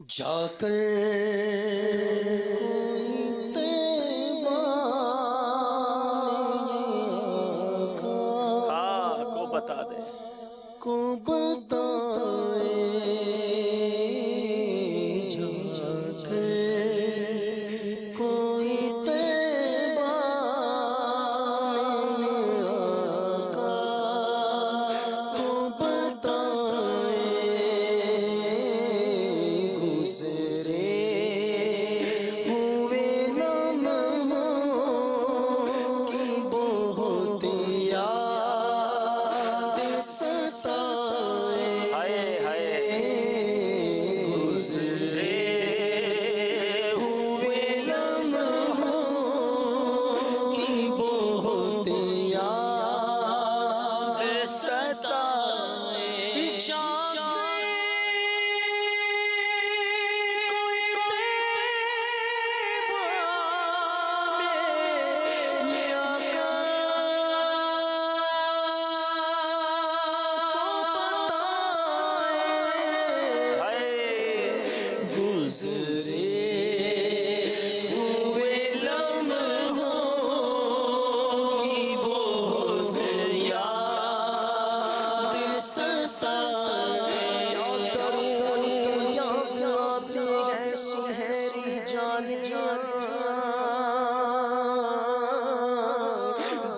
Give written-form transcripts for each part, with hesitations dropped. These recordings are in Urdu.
جا کر کوئی طیبہ کو بتا دے، کو بتائے، جا کر کوئی طیبہ کو بتائے، گزرے ہوئے لمحوں کی بہت یاد ستائے، ہائے ہائے گزرے ہوئے لمحوں کی بہت یاد ستائے، جا گزرے ہوئے لمحوں کی بہت یاد ستائے، کیا کروں یاد آتی ہے سنہری جالیاں،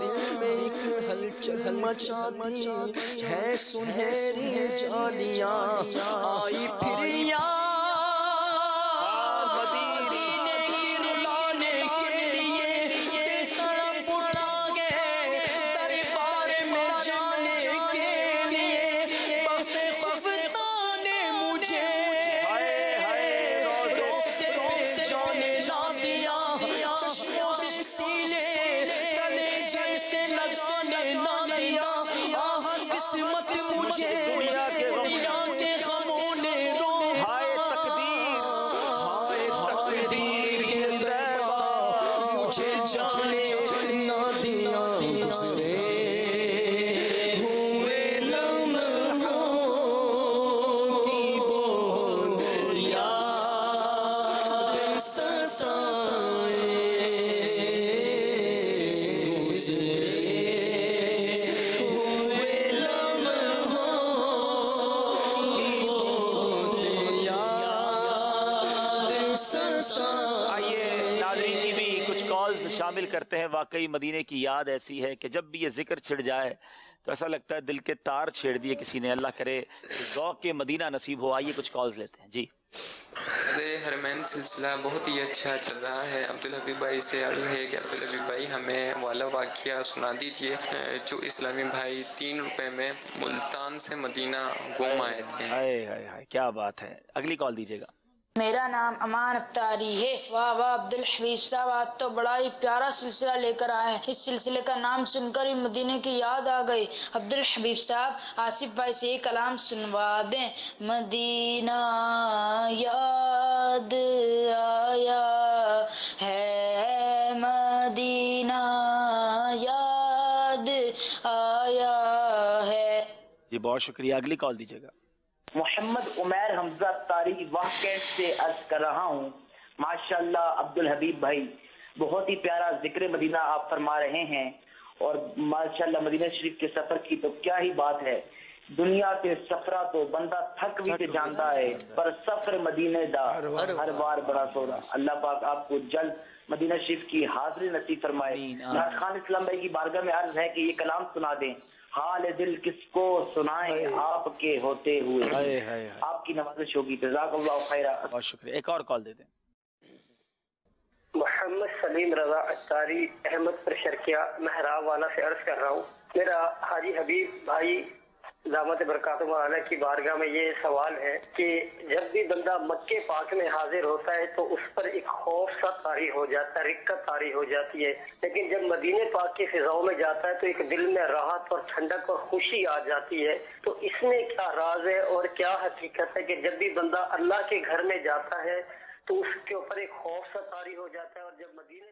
دل میں ایک ہلچل مچاتی ہے سنہری جالیاں، آئی پھر یاد قسمت مجھے دنیا کے غموں نے رو، ہائے تقدیر، ہائے تقدیر کے دربا مجھے جانے نہ دیا، گزرے ہوئے لمحوں کی بہت یاد ستائے، گزرے آئیے ناظرین کی بھی کچھ کالز شامل کرتے ہیں۔ واقعی مدینے کی یاد ایسی ہے کہ جب بھی یہ ذکر چھڑ جائے تو ایسا لگتا ہے دل کے تار چھیڑ دیے کسی نے، اللہ کرے ذوق کے مدینہ نصیب ہو۔ آئیے کچھ کالز لیتے ہیں جی۔ حرمین سلسلہ بہت ہی اچھا چل رہا ہے۔ عبدالحبیب بھائی سے عرض ہے کہ عبدالحبیب بھائی ہمیں والا واقعہ سنا دیجئے جو اسلامی بھائی 3 روپے میں ملتان سے مدینہ گھوم آئے تھے۔ ہائے ہائے ہائے کیا بات ہے۔ اگلی کال دیجیے گا۔ میرا نام امان اختاری ہے۔ واہ واہ عبدالحبیب صاحب، آج تو بڑا ہی پیارا سلسلہ لے کر آئے ہیں۔ اس سلسلے کا نام سن کر ہی مدینے کی یاد آ گئی۔ عبدالحبیب صاحب آصف بھائی سے یہ کلام سنوا دیں۔ مدینہ یاد آیا ہے، مدینہ یاد آیا ہے۔ جی بہت شکریہ۔ اگلی کال دیجیے گا۔ محمد عمیر حمزہ تاری واقع سے عرض کر رہا ہوں۔ ماشاءاللہ عبدالحبیب بھائی بہت ہی پیارا ذکر مدینہ آپ فرما رہے ہیں، اور ماشاءاللہ مدینہ شریف کے سفر کی تو کیا ہی بات ہے۔ دنیا کے سفرہ تو بندہ تھک بھی تے جانتا ہے، پر سفر مدینہ دا ہر بار بڑا سودا۔ اللہ پاک آپ کو جلد مدینہ شریف کی حاضری نصیب فرمائے۔ نعت خان اسلام بھائی کی بارگاہ میں عرض ہے کہ یہ کلام سنا دیں۔ حال دل کس کو سنائیں آپ کے ہوتے ہوئے، آپ کی نوازش ہوگی۔ جزاک اللہ خیرہ۔ بہت شکریہ۔ ایک اور کال دے دیں۔ محمد سلیم رضا اتاری احمد پر شرکیہ محراب والا سے عرض کر رہا ہوں۔ میرا حاجی حبیب بھائی دامت برکاتہ عالیہ کی بارگاہ میں یہ سوال ہے کہ جب بھی بندہ مکے پاک میں حاضر ہوتا ہے تو اس پر ایک خوف سا طاری ہو جاتا ہے، رکت طاری ہو جاتی ہے، لیکن جب مدینے پاک کی فضاؤں میں جاتا ہے تو ایک دل میں راحت اور ٹھنڈک اور خوشی آ جاتی ہے۔ تو اس میں کیا راز ہے اور کیا حقیقت ہے کہ جب بھی بندہ اللہ کے گھر میں جاتا ہے تو اس کے اوپر ایک خوف سا طاری ہو جاتا ہے، اور جب مدینے